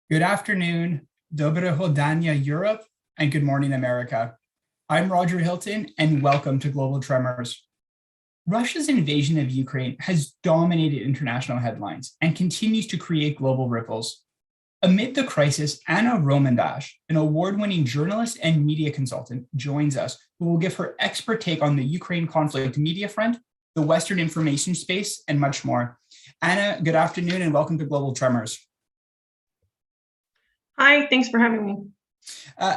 Good afternoon, Dobre Dania, Europe, and good morning, America. I'm Roger Hilton, and welcome to Global Tremors. Russia's invasion of Ukraine has dominated international headlines and continues to create global ripples. Amid the crisis, Anna Romandash, an award-winning journalist and media consultant, joins us, who will give her expert take on the Ukraine conflict media front, the Western information space, and much more. Anna, good afternoon, and welcome to Global Tremors. Hi, thanks for having me.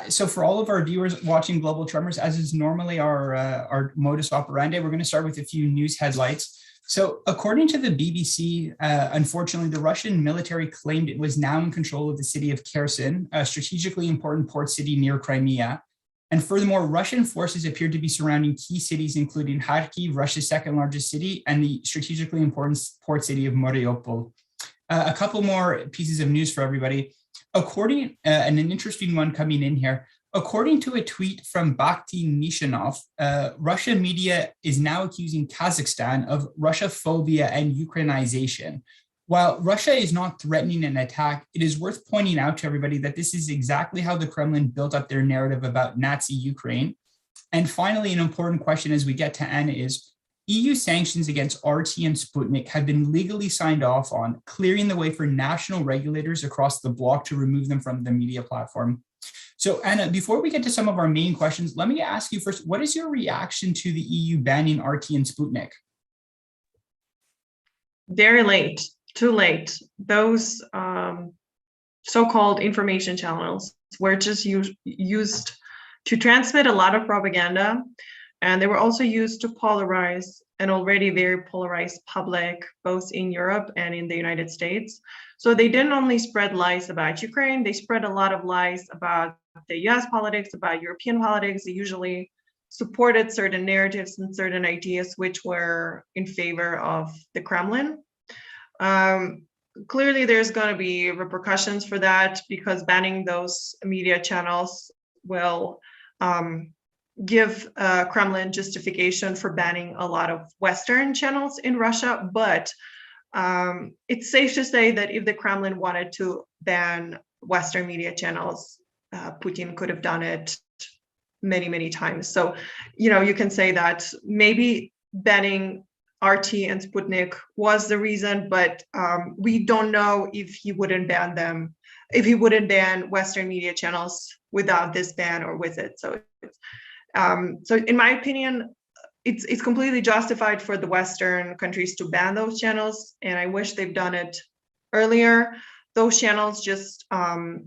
So for all of our viewers watching Global Tremors, as is normally our modus operandi, we're going to start with a few news headlights. So according to the BBC, unfortunately, the Russian military claimed it was now in control of the city of Kherson, a strategically important port city near Crimea. And furthermore, Russian forces appeared to be surrounding key cities, including Kharkiv, Russia's second largest city, and the strategically important port city of Mariupol. A couple more pieces of news for everybody. And an interesting one coming in here, according to a tweet from Bakhti Nishanov, Russian media is now accusing Kazakhstan of Russophobia and Ukrainization. While Russia is not threatening an attack, it is worth pointing out to everybody that this is exactly how the Kremlin built up their narrative about Nazi Ukraine. And finally, an important question as we get to Anna is, EU sanctions against RT and Sputnik have been legally signed off on, clearing the way for national regulators across the bloc to remove them from the media platform. So Anna, before we get to some of our main questions, let me ask you first, what is your reaction to the EU banning RT and Sputnik? Very late, too late. Those so-called information channels were just used to transmit a lot of propaganda. And they were also used to polarize an already very polarized public, both in Europe and in the United States. So they didn't only spread lies about Ukraine, they spread a lot of lies about the US politics, about European politics. They usually supported certain narratives and certain ideas which were in favor of the Kremlin. Clearly, there's going to be repercussions for that because banning those media channels will give Kremlin justification for banning a lot of Western channels in Russia. But it's safe to say that if the Kremlin wanted to ban Western media channels, Putin could have done it many, many times. So, you can say that maybe banning RT and Sputnik was the reason, but we don't know if he wouldn't ban them, if he wouldn't ban Western media channels without this ban or with it. So in my opinion, it's completely justified for the Western countries to ban those channels, and I wish they've done it earlier. Those channels just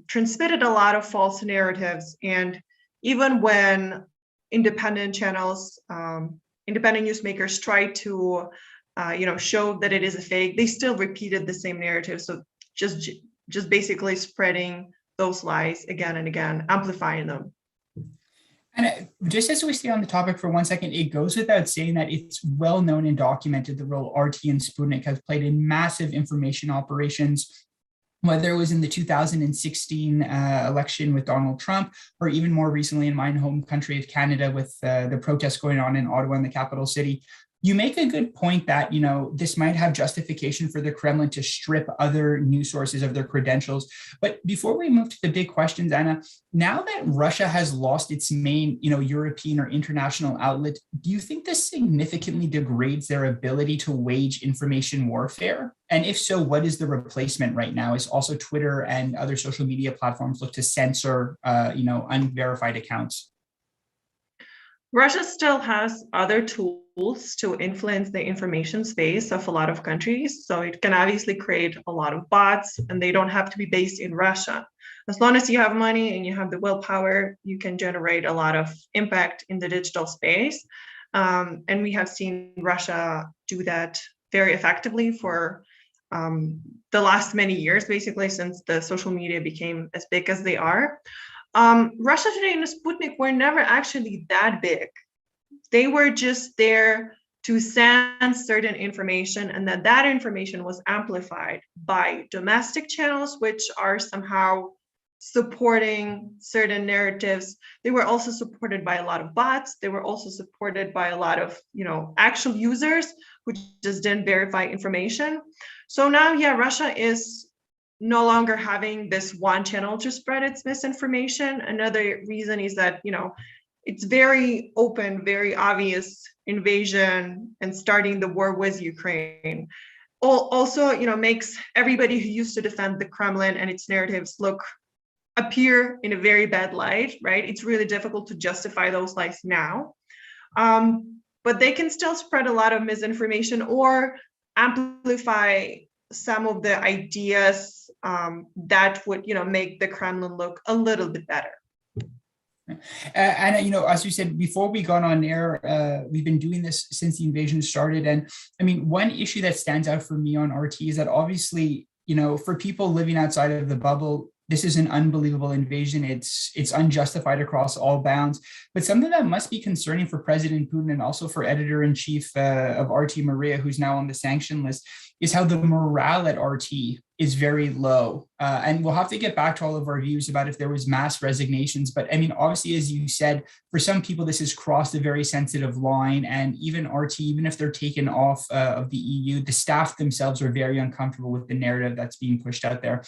transmitted a lot of false narratives, and even when independent channels, independent newsmakers tried to, show that it is a fake, they still repeated the same narrative. So just basically spreading those lies again and again, amplifying them. And just as we stay on the topic for 1 second, it goes without saying that it's well known and documented the role RT and Sputnik has played in massive information operations, whether it was in the 2016 election with Donald Trump, or even more recently in my home country of Canada with the protests going on in Ottawa and the capital city. You make a good point that, this might have justification for the Kremlin to strip other news sources of their credentials. But before we move to the big questions, Anna, now that Russia has lost its main, European or international outlet, do you think this significantly degrades their ability to wage information warfare? And if so, what is the replacement right now? Is also Twitter and other social media platforms look to censor, unverified accounts? Russia still has other tools to influence the information space of a lot of countries. So it can obviously create a lot of bots, and they don't have to be based in Russia. As long as you have money and you have the willpower, you can generate a lot of impact in the digital space. And we have seen Russia do that very effectively for the last many years, basically, since the social media became as big as they are. Russia Today and Sputnik were never actually that big. They were just there to send certain information, and that information was amplified by domestic channels, which are somehow supporting certain narratives. They were also supported by a lot of bots. They were also supported by a lot of, actual users who just didn't verify information. So now, Russia is no longer having this one channel to spread its misinformation. Another reason is that, it's very open, very obvious invasion and starting the war with Ukraine. Also, makes everybody who used to defend the Kremlin and its narratives appear in a very bad light, right? It's really difficult to justify those lies now. But they can still spread a lot of misinformation or amplify some of the ideas that would, make the Kremlin look a little bit better. And as we said before we got on air, we've been doing this since the invasion started. And I mean, one issue that stands out for me on RT is that obviously, for people living outside of the bubble, this is an unbelievable invasion. It's unjustified across all bounds. But something that must be concerning for President Putin and also for editor-in-chief of RT, Maria, who's now on the sanction list, is how the morale at RT is very low. And we'll have to get back to all of our views about if there was mass resignations. But I mean, obviously, as you said, for some people, this has crossed a very sensitive line. And even RT, even if they're taken off of the EU, the staff themselves are very uncomfortable with the narrative that's being pushed out there.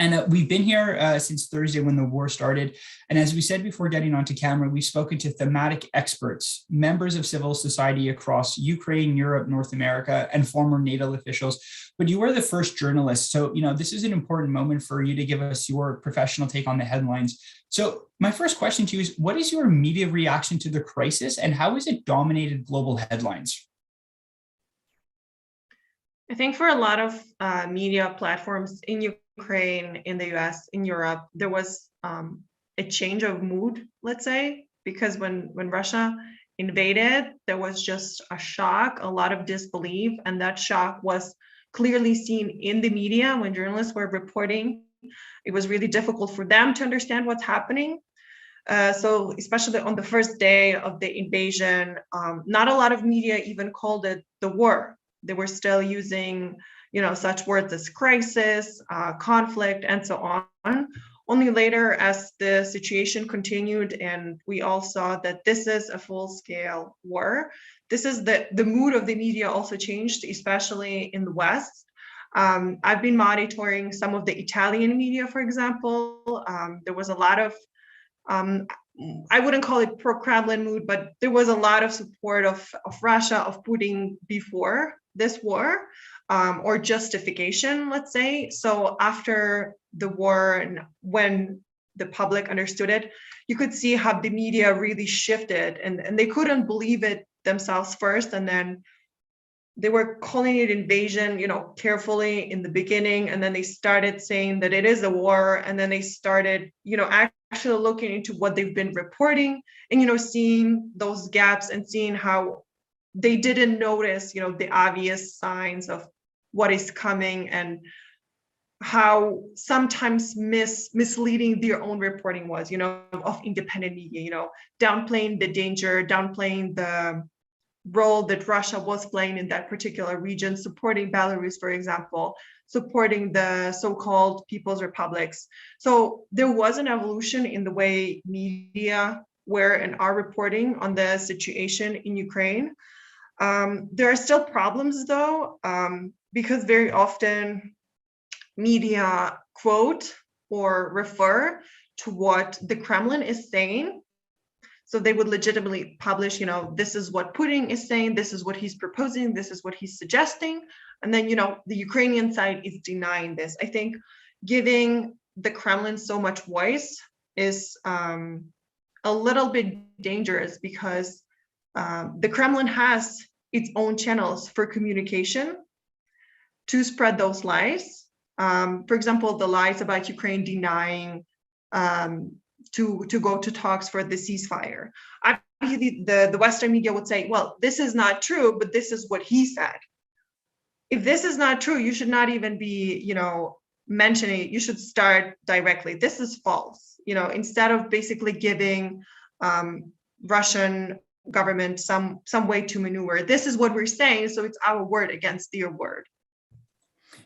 And we've been here since Thursday when the war started. And as we said before getting onto camera, we've spoken to thematic experts, members of civil society across Ukraine, Europe, North America, and former NATO officials. But you are the first journalist. So, this is an important moment for you to give us your professional take on the headlines. So my first question to you is, what is your media reaction to the crisis and how has it dominated global headlines? I think for a lot of media platforms in Ukraine, in the US, in Europe, there was a change of mood, let's say, because when Russia invaded, there was just a shock, a lot of disbelief, and that shock was clearly seen in the media when journalists were reporting. It was really difficult for them to understand what's happening. So especially on the first day of the invasion, not a lot of media even called it the war. They were still using, such words as crisis, conflict, and so on. Only later, as the situation continued and we all saw that this is a full-scale war, this is the mood of the media also changed, especially in the West. I've been monitoring some of the Italian media, for example. There was a lot of, I wouldn't call it pro-Kremlin mood, but there was a lot of support of Russia, of Putin before this war, or justification, let's say. So after the war and when the public understood it, you could see how the media really shifted and they couldn't believe it themselves first. And then they were calling it invasion, carefully in the beginning. And then they started saying that it is a war. And then they started, actually looking into what they've been reporting and, seeing those gaps and seeing how they didn't notice, the obvious signs of what is coming and how sometimes misleading their own reporting was, of independent media, downplaying the danger, downplaying the role that Russia was playing in that particular region, supporting Belarus, for example, supporting the so-called People's Republics. So there was an evolution in the way media were and are reporting on the situation in Ukraine. There are still problems though, because very often media quote or refer to what the Kremlin is saying. So they would legitimately publish, this is what Putin is saying, this is what he's proposing, this is what he's suggesting. And then, the Ukrainian side is denying this. I think giving the Kremlin so much voice is a little bit dangerous because the Kremlin has its own channels for communication to spread those lies. For example, the lies about Ukraine denying to go to talks for the ceasefire. Obviously, the Western media would say, well, this is not true, but this is what he said. If this is not true, you should not even be, mentioning it. You should start directly. This is false, instead of basically giving Russian government some way to maneuver. This is what we're saying, so it's our word against their word.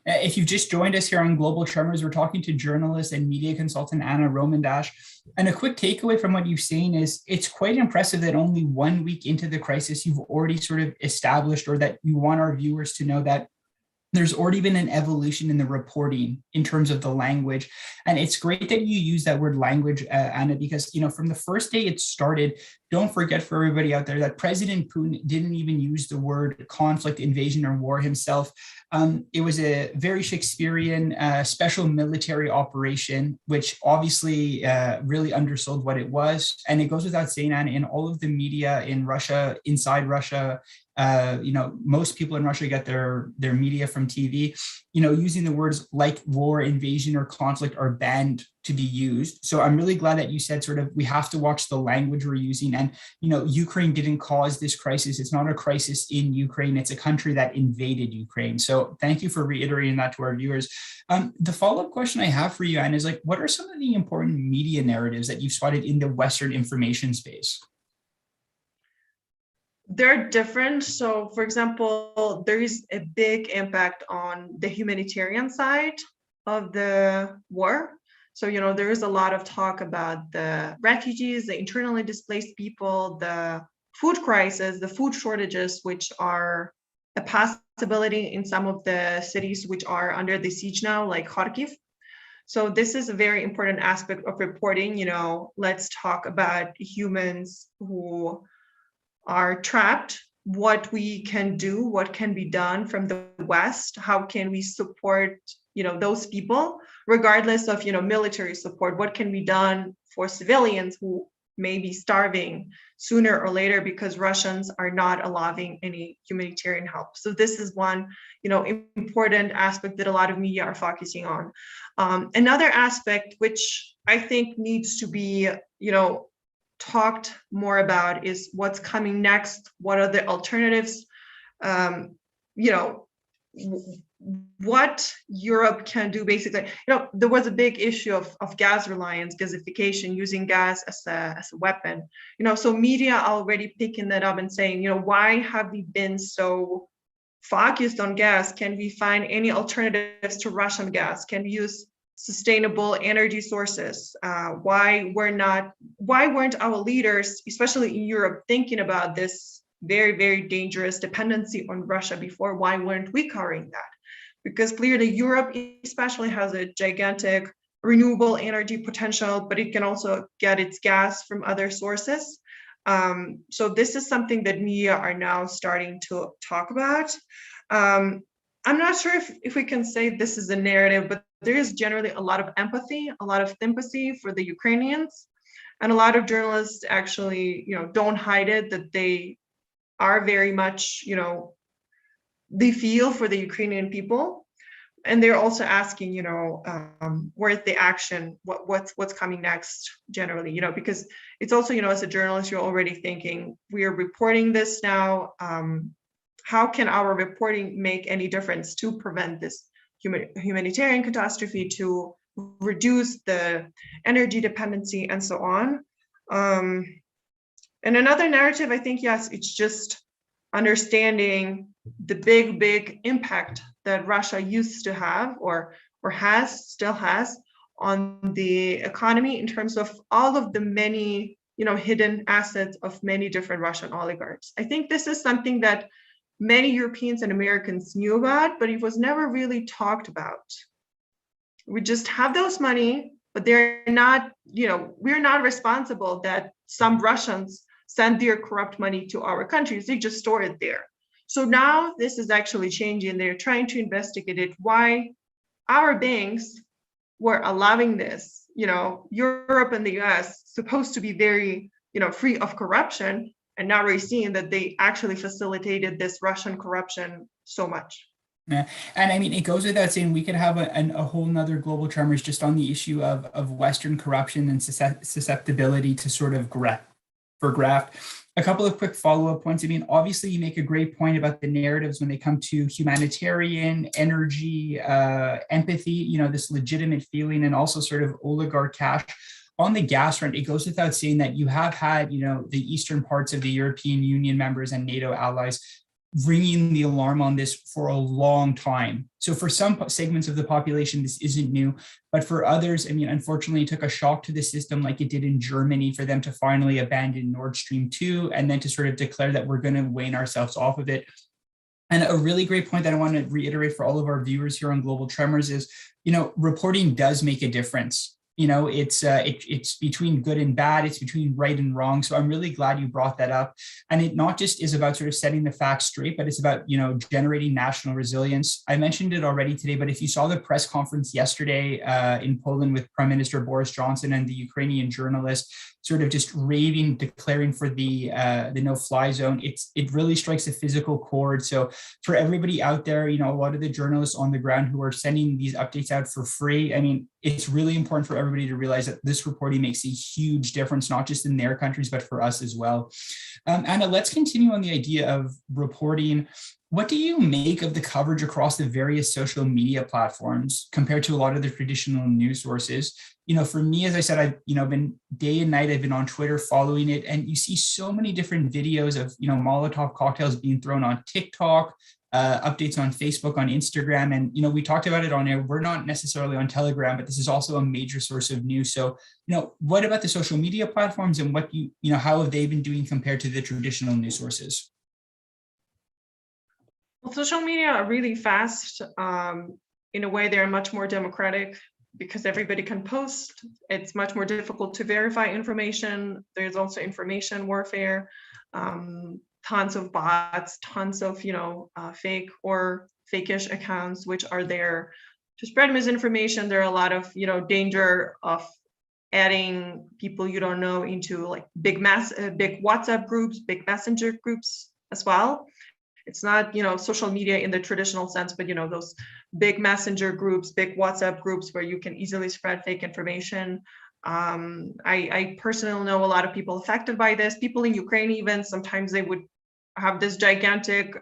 If you've just joined us here on Global Tremors, we're talking to journalist and media consultant Anna Romandash. And a quick takeaway from what you've seen is it's quite impressive that only 1 week into the crisis, you've already sort of established, or that you want our viewers to know that there's already been an evolution in the reporting in terms of the language. And it's great that you use that word language, Anna, because, from the first day it started, don't forget, for everybody out there, that President Putin didn't even use the word conflict, invasion, or war himself. It was a very Shakespearean special military operation, which obviously really undersold what it was. And it goes without saying, Anna, in all of the media in Russia, inside Russia, most people in Russia get their media from TV, using the words like war, invasion, or conflict are banned to be used. So I'm really glad that you said sort of we have to watch the language we're using. And, Ukraine didn't cause this crisis. It's not a crisis in Ukraine. It's a country that invaded Ukraine. So thank you for reiterating that to our viewers. The follow-up question I have for you, Anne, is what are some of the important media narratives that you've spotted in the Western information space? They're different. So, for example, there is a big impact on the humanitarian side of the war. So, there is a lot of talk about the refugees, the internally displaced people, the food crisis, the food shortages, which are a possibility in some of the cities which are under the siege now, like Kharkiv. So this is a very important aspect of reporting. Let's talk about humans who are trapped, what we can do, what can be done from the West, how can we support, those people, regardless of, military support, what can be done for civilians who may be starving sooner or later because Russians are not allowing any humanitarian help. So this is one, important aspect that a lot of media are focusing on. Another aspect, which I think needs to be, talked more about, is what's coming next. What are the alternatives? What Europe can do, basically. There was a big issue of gas reliance, gasification, using gas as a weapon. So media already picking that up and saying, why have we been so focused on gas? Can we find any alternatives to Russian gas? Can we use sustainable energy sources? Why weren't our leaders, especially in Europe, thinking about this very, very dangerous dependency on Russia before? Why weren't we covering that? Because clearly Europe especially has a gigantic renewable energy potential, but it can also get its gas from other sources. So this is something that media are now starting to talk about. I'm not sure if we can say this is a narrative, but there is generally a lot of empathy, a lot of sympathy for the Ukrainians. And a lot of journalists actually, don't hide it, that they are very much, they feel for the Ukrainian people. And they're also asking, where's the action? What's coming next generally, because it's also, as a journalist, you're already thinking, we are reporting this now. How can our reporting make any difference to prevent this humanitarian catastrophe, to reduce the energy dependency, and so on? And another narrative, I think, yes, it's just understanding the big impact that Russia used to have, or still has, on the economy in terms of all of the many, hidden assets of many different Russian oligarchs. I think this is something that many Europeans and Americans knew about, but it was never really talked about. We just have those money, but they're not, we're not responsible that some Russians send their corrupt money to our countries. They just store it there. So now this is actually changing. They're trying to investigate it, why our banks were allowing this. Europe and the US supposed to be very, free of corruption. And now we're seeing that they actually facilitated this Russian corruption so much. Yeah. And I mean, it goes without saying, we could have a whole nother global tremors just on the issue of Western corruption and susceptibility to sort of graft. A couple of quick follow-up points. I mean, obviously, you make a great point about the narratives when they come to humanitarian, energy, empathy, this legitimate feeling, and also sort of oligarch cash. On the gas front, it goes without saying that you have had, the eastern parts of the European Union members and NATO allies ringing the alarm on this for a long time. So for some segments of the population, this isn't new, but for others, I mean, unfortunately, it took a shock to the system like it did in Germany for them to finally abandon Nord Stream 2 and then to sort of declare that we're going to wane ourselves off of it. And a really great point that I want to reiterate for all of our viewers here on Global Tremors is, reporting does make a difference. It's between good and bad. It's between right and wrong. So I'm really glad you brought that up. And it not just is about sort of setting the facts straight, but it's about, generating national resilience. I mentioned it already today, but if you saw the press conference yesterday in Poland with Prime Minister Boris Johnson and the Ukrainian journalist sort of just raving, declaring for the no-fly zone, it really strikes a physical chord. So for everybody out there, a lot of the journalists on the ground who are sending these updates out for free, I mean, it's really important for everybody to realize that this reporting makes a huge difference, not just in their countries, but for us as well. Anna, let's continue on the idea of reporting. What do you make of the coverage across the various social media platforms compared to a lot of the traditional news sources? For me, as I said, I've been day and night, I've been on Twitter following it, and you see so many different videos of, Molotov cocktails being thrown on TikTok, updates on Facebook, on Instagram. And, we talked about it on air. We're not necessarily on Telegram, but this is also a major source of news. So, what about the social media platforms, and what how have they been doing compared to the traditional news sources? Well, social media are really fast. In a way, they're much more democratic because everybody can post. It's much more difficult to verify information. There's also information warfare. Tons of bots, tons of fake or fakeish accounts which are there to spread misinformation. There are a lot of danger of adding people you don't know into like big WhatsApp groups, big messenger groups as well. It's not social media in the traditional sense, but those big messenger groups, big WhatsApp groups where you can easily spread fake information. I personally know a lot of people affected by this. People in Ukraine, even sometimes they would have this gigantic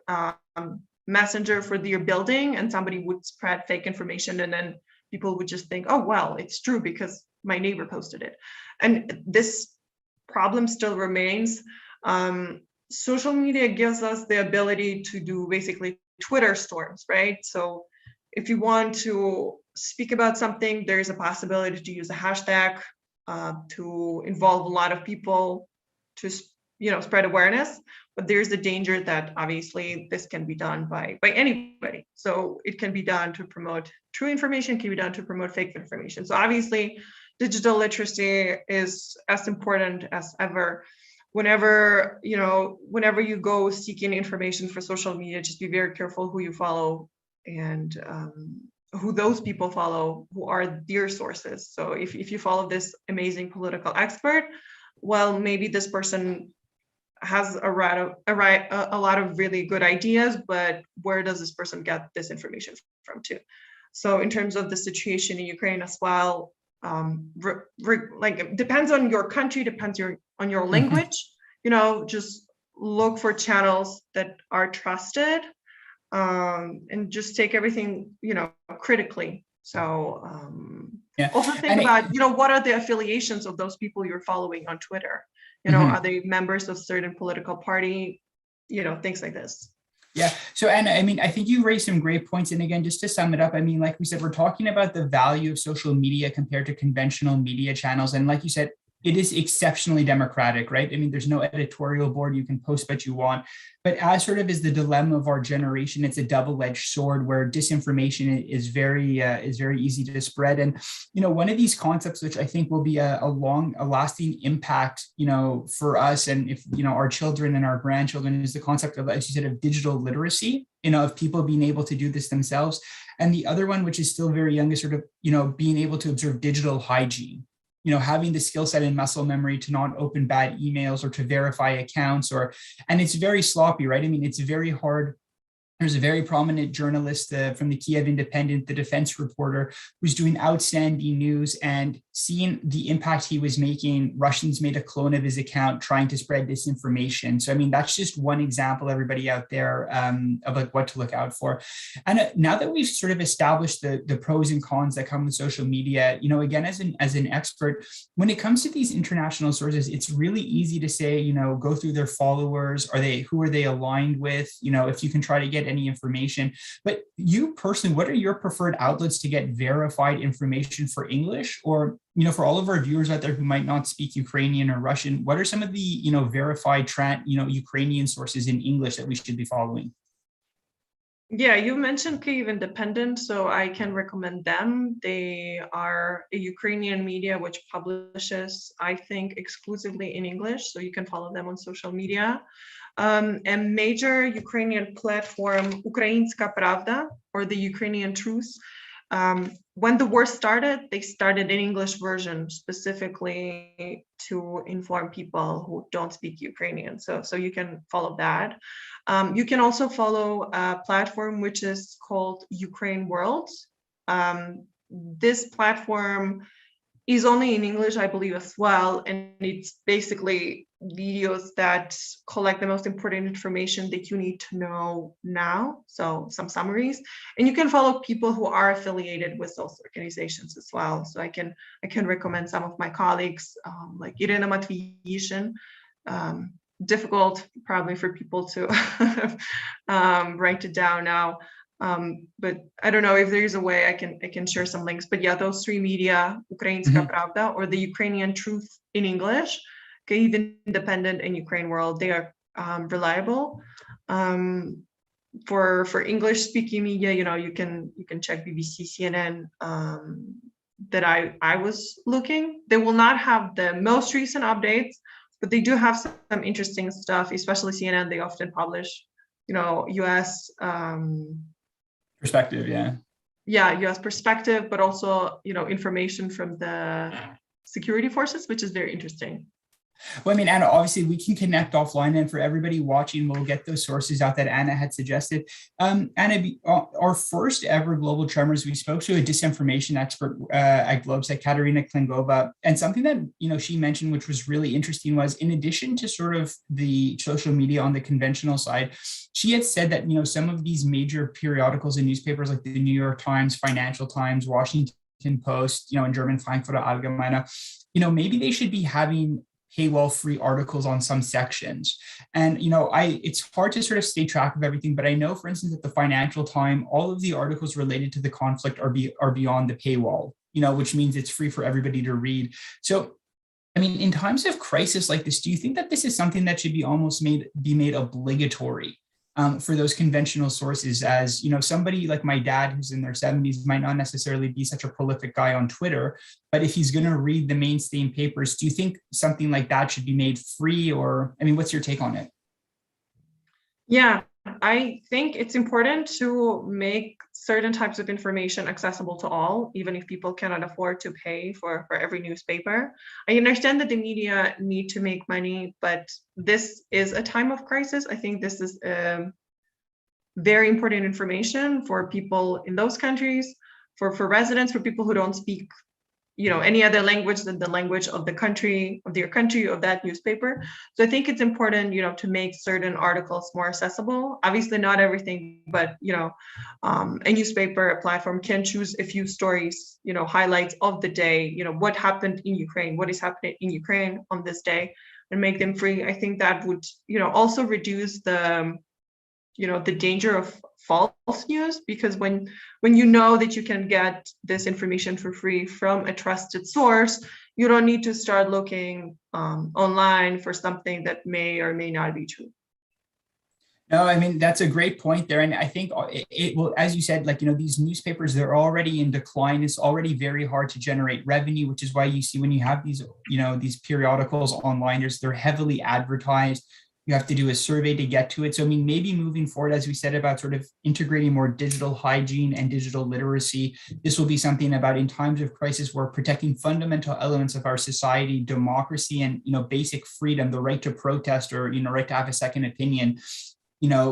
messenger for their building, and somebody would spread fake information, and then people would just think, oh, well, it's true because my neighbor posted it. And this problem still remains. Social media gives us the ability to do basically Twitter storms, right? So if you want to speak about something, there's a possibility to use a hashtag to involve a lot of people to spread awareness. But there's a danger that obviously this can be done by anybody. So it can be done to promote true information, can be done to promote fake information. So obviously digital literacy is as important as ever. Whenever you go seeking information for social media, just be very careful who you follow and who those people follow, who are their sources. So if you follow this amazing political expert, well, maybe this person has a lot of really good ideas, but where does this person get this information from too? So in terms of the situation in Ukraine as well, like it depends on your country, depends on your language. Just look for channels that are trusted, and just take everything critically. So also think about what are the affiliations of those people you're following on Twitter. Are they members of certain political party? Things like this. Yeah. So, Anna, I mean, I think you raised some great points. And again, just to sum it up, I mean, like we said, we're talking about the value of social media compared to conventional media channels. And like you said, it is exceptionally democratic, right? I mean, there's no editorial board. You can post what you want. But as sort of is the dilemma of our generation, it's a double-edged sword where disinformation is very easy to spread. And, one of these concepts, which I think will be a lasting impact, for us and if, our children and our grandchildren, is the concept of, as you said, of digital literacy, of people being able to do this themselves. And the other one, which is still very young, is sort of, being able to observe digital hygiene. Having the skill set and muscle memory to not open bad emails or to verify accounts, and it's very sloppy, right? I mean, it's very hard. There's a very prominent journalist from the Kiev Independent, the defense reporter, who's doing outstanding news, and seeing the impact he was making, Russians made a clone of his account trying to spread disinformation. So, I mean, that's just one example, everybody out there, of like what to look out for. And now that we've sort of established the pros and cons that come with social media, again, as an expert, when it comes to these international sources, it's really easy to say, go through their followers. Who are they aligned with? If you can try to get any information. But you personally, what are your preferred outlets to get verified information for English? Or, for all of our viewers out there who might not speak Ukrainian or Russian, what are some of the, verified Ukrainian sources in English that we should be following? Yeah, you mentioned Kyiv Independent, so I can recommend them. They are a Ukrainian media which publishes, I think, exclusively in English, so you can follow them on social media. A major Ukrainian platform, Ukrainska Pravda, or the Ukrainian Truth. When the war started, they started an English version specifically to inform people who don't speak Ukrainian. So you can follow that. You can also follow a platform which is called Ukraine World. This platform is only in English, I believe, as well. And it's basically videos that collect the most important information that you need to know now. So some summaries. And you can follow people who are affiliated with those organizations as well. So I can recommend some of my colleagues, like Irina Matviyishin. Difficult probably for people to write it down now. But I don't know if there is a way I can share some links. But yeah, those three media, Ukrainska Pravda or the Ukrainian Truth in English, Kyiv Independent and Ukraine World, they are reliable. For English speaking media, you can check BBC, CNN. That I was looking. They will not have the most recent updates, but they do have some interesting stuff, especially CNN. They often publish, US perspective. Yeah, US perspective, but also, information from the security forces, which is very interesting. Well, I mean, Anna, obviously we can connect offline, and for everybody watching, we'll get those sources out that Anna had suggested. Anna, our first ever Global Tremors, we spoke to a disinformation expert at Globesec, Katerina Klingova, and something that, she mentioned, which was really interesting, was in addition to sort of the social media on the conventional side, she had said that, some of these major periodicals and newspapers like the New York Times, Financial Times, Washington Post, in German, Frankfurter Allgemeine, maybe they should be having paywall-free articles on some sections. And, it's hard to sort of stay track of everything, but I know, for instance, at the Financial Times, all of the articles related to the conflict are beyond the paywall, which means it's free for everybody to read. So, I mean, in times of crisis like this, do you think that this is something that should be almost made obligatory for those conventional sources? As somebody like my dad, who's in their 70s, might not necessarily be such a prolific guy on Twitter, but if he's going to read the mainstream papers, do you think something like that should be made free? Or, I mean, what's your take on it? Yeah, I think it's important to make certain types of information accessible to all, even if people cannot afford to pay for every newspaper. I understand that the media need to make money, but this is a time of crisis. I think this is very important information for people in those countries, for residents, for people who don't speak any other language than the language of the country, of that newspaper. So I think it's important, to make certain articles more accessible. Obviously not everything, but, a newspaper, a platform can choose a few stories, highlights of the day, what happened in Ukraine, what is happening in Ukraine on this day, and make them free. I think that would, also reduce the danger of false news, because when you know that you can get this information for free from a trusted source, you don't need to start looking online for something that may or may not be true. No, I mean, that's a great point there. And I think it will, as you said, like, these newspapers, they're already in decline. It's already very hard to generate revenue, which is why you see when you have these periodicals online, they're heavily advertised. You have to do a survey to get to it. So, I mean, maybe moving forward, as we said, about sort of integrating more digital hygiene and digital literacy, this will be something about, in times of crisis, where protecting fundamental elements of our society, democracy, and, basic freedom, the right to protest or, right to have a second opinion,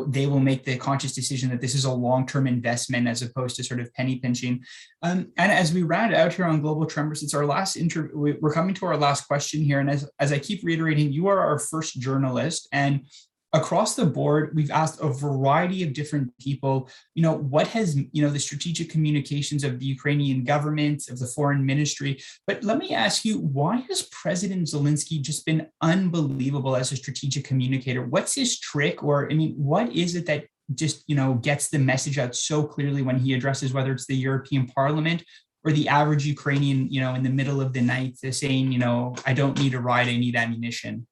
they will make the conscious decision that this is a long-term investment as opposed to sort of penny pinching. And as we round out here on Global Tremors, it's our last interview. We're coming to our last question here. And as I keep reiterating, you are our first journalist, and across the board, we've asked a variety of different people, what has, the strategic communications of the Ukrainian government, of the foreign ministry. But let me ask you, why has President Zelensky just been unbelievable as a strategic communicator? What's his trick? Or, I mean, what is it that just, gets the message out so clearly when he addresses, whether it's the European Parliament or the average Ukrainian, in the middle of the night, saying, I don't need a ride, I need ammunition?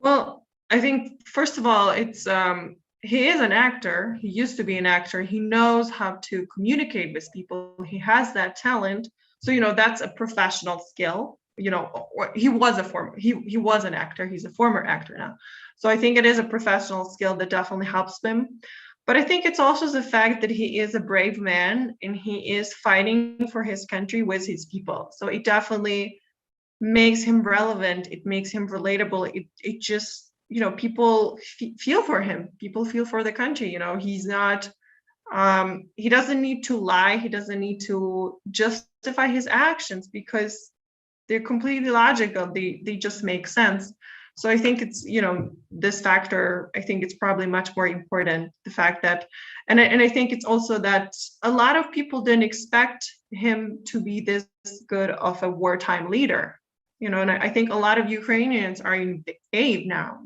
Well, I think, first of all, it's he is an actor. He used to be an actor. He knows how to communicate with people. He has that talent. So, that's a professional skill. Or he was he was an actor. He's a former actor now. So I think it is a professional skill that definitely helps him. But I think it's also the fact that he is a brave man and he is fighting for his country with his people. So it definitely makes him relevant. It makes him relatable. It just, people feel for him. People feel for the country. He's not, he doesn't need to lie. He doesn't need to justify his actions because they're completely logical. They just make sense. So I think it's, this factor, I think it's probably much more important, the fact that, and I think it's also that a lot of people didn't expect him to be this good of a wartime leader, and I think a lot of Ukrainians are in aid now,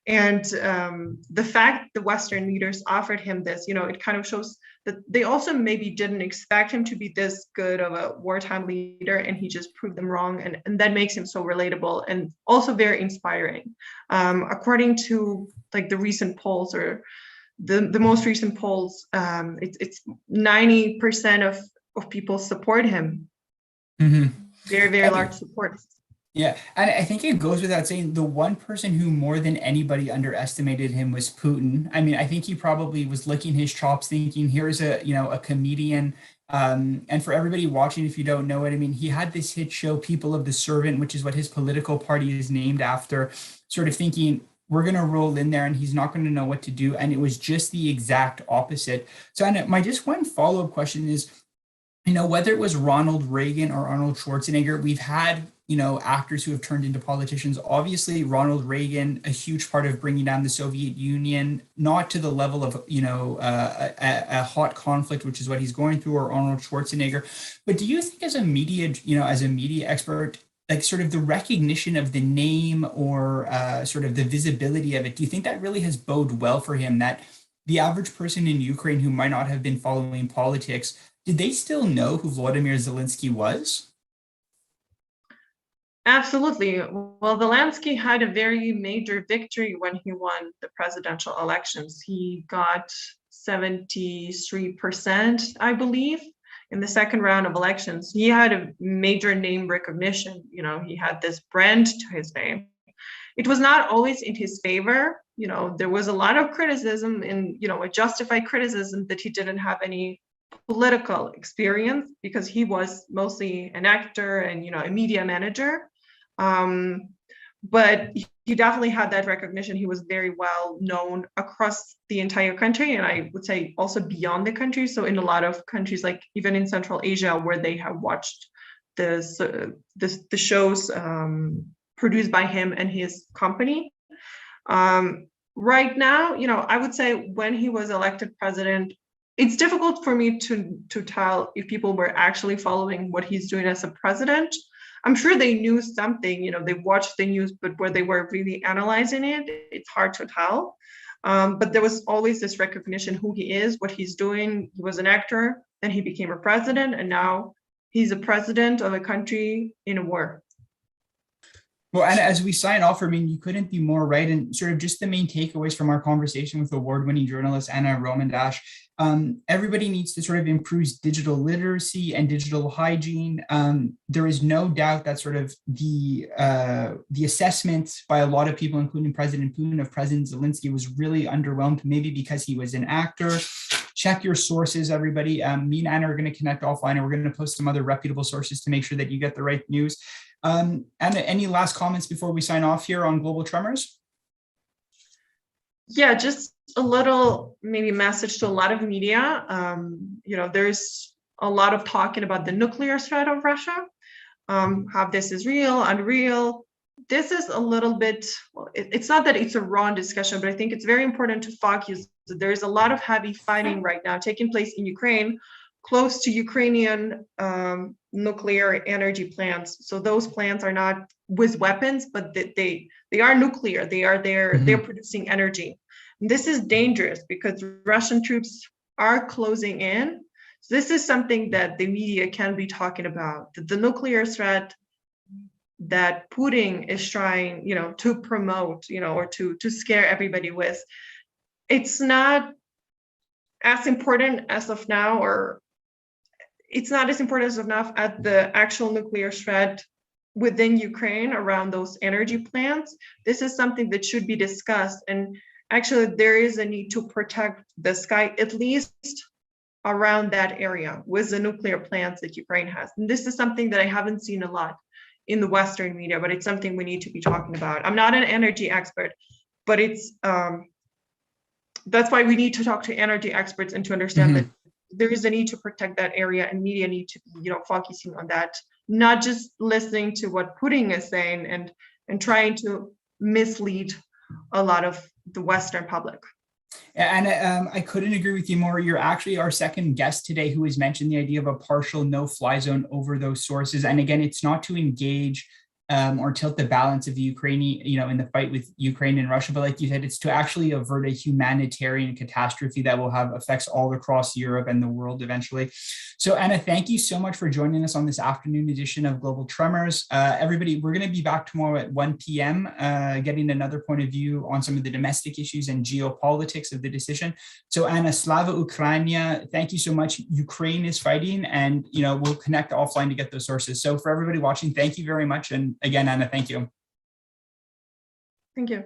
and the fact the Western leaders offered him this, it kind of shows that they also maybe didn't expect him to be this good of a wartime leader, and he just proved them wrong, and that makes him so relatable and also very inspiring. According to like the recent polls or the most recent polls, it's 90% of people support him. Mhm. Very, very large support. Yeah, and I think it goes without saying the one person who more than anybody underestimated him was Putin. I mean, I think he probably was licking his chops, thinking, "Here's a comedian." And for everybody watching, if you don't know it, I mean, he had this hit show, People of the Servant, which is what his political party is named after. Sort of thinking we're gonna roll in there and he's not going to know what to do, and it was just the exact opposite. So, and my just one follow-up question is, whether it was Ronald Reagan or Arnold Schwarzenegger, we've had, actors who have turned into politicians. Obviously, Ronald Reagan, a huge part of bringing down the Soviet Union, not to the level of, a hot conflict, which is what he's going through, or Arnold Schwarzenegger. But do you think as a media expert, like sort of the recognition of the name or sort of the visibility of it, do you think that really has bode well for him, that the average person in Ukraine who might not have been following politics, did they still know who Volodymyr Zelensky was? Absolutely. Well, Zelensky had a very major victory when he won the presidential elections. He got 73%, I believe, in the second round of elections. He had a major name recognition. He had this brand to his name. It was not always in his favor. There was a lot of criticism and, a justified criticism that he didn't have any political experience because he was mostly an actor and, a media manager. But he definitely had that recognition. He was very well known across the entire country, and I would say also beyond the country. So in a lot of countries, like even in Central Asia, where they have watched the shows produced by him and his company. Right now, I would say when he was elected president, it's difficult for me to tell if people were actually following what he's doing as a president. I'm sure they knew something, they watched the news, but where they were really analyzing it, it's hard to tell. But there was always this recognition who he is, what he's doing. He was an actor, then he became a president, and now he's a president of a country in a war. Well, and as we sign off, I mean, you couldn't be more right. And sort of just the main takeaways from our conversation with award-winning journalist Anna Romandash. Everybody needs to sort of improve digital literacy and digital hygiene. There is no doubt that sort of the assessment by a lot of people, including President Putin, of President Zelensky was really underwhelmed, maybe because he was an actor. Check your sources, everybody. Me and Anna are going to connect offline, and we're going to post some other reputable sources to make sure that you get the right news. Anna, any last comments before we sign off here on Global Tremors? Yeah, just a little maybe message to a lot of media. There's a lot of talking about the nuclear threat of Russia, how this is real, unreal. This is a little bit, well, it's not that it's a wrong discussion, but I think it's very important to focus. There's a lot of heavy fighting right now taking place in Ukraine, close to Ukrainian nuclear energy plants. So those plants are not with weapons, but they are nuclear. They're producing energy. And this is dangerous because Russian troops are closing in. So this is something that the media can be talking about. The nuclear threat that Putin is trying, to promote, or to scare everybody with. it's not as important as of now, or it's not as important as of now at the actual nuclear threat within Ukraine around those energy plants. This is something that should be discussed. And actually, there is a need to protect the sky, at least around that area with the nuclear plants that Ukraine has. And this is something that I haven't seen a lot in the Western media, but it's something we need to be talking about. I'm not an energy expert, but it's that's why we need to talk to energy experts and to understand that there is a need to protect that area, and media need to be, focusing on that, not just listening to what Putin is saying and trying to mislead a lot of the Western public. And I couldn't agree with you more. You're actually our second guest today who has mentioned the idea of a partial no-fly zone over those sources. And again, it's not to engage or tilt the balance of the Ukrainian, in the fight with Ukraine and Russia, but like you said, it's to actually avert a humanitarian catastrophe that will have effects all across Europe and the world eventually. So Anna, thank you so much for joining us on this afternoon edition of Global Tremors. Everybody, we're going to be back tomorrow at 1 p.m. Getting another point of view on some of the domestic issues and geopolitics of the decision. So Anna, Slava Ukraina, thank you so much. Ukraine is fighting, and we'll connect offline to get those sources. So for everybody watching, thank you very much. And again, Anna, thank you. Thank you.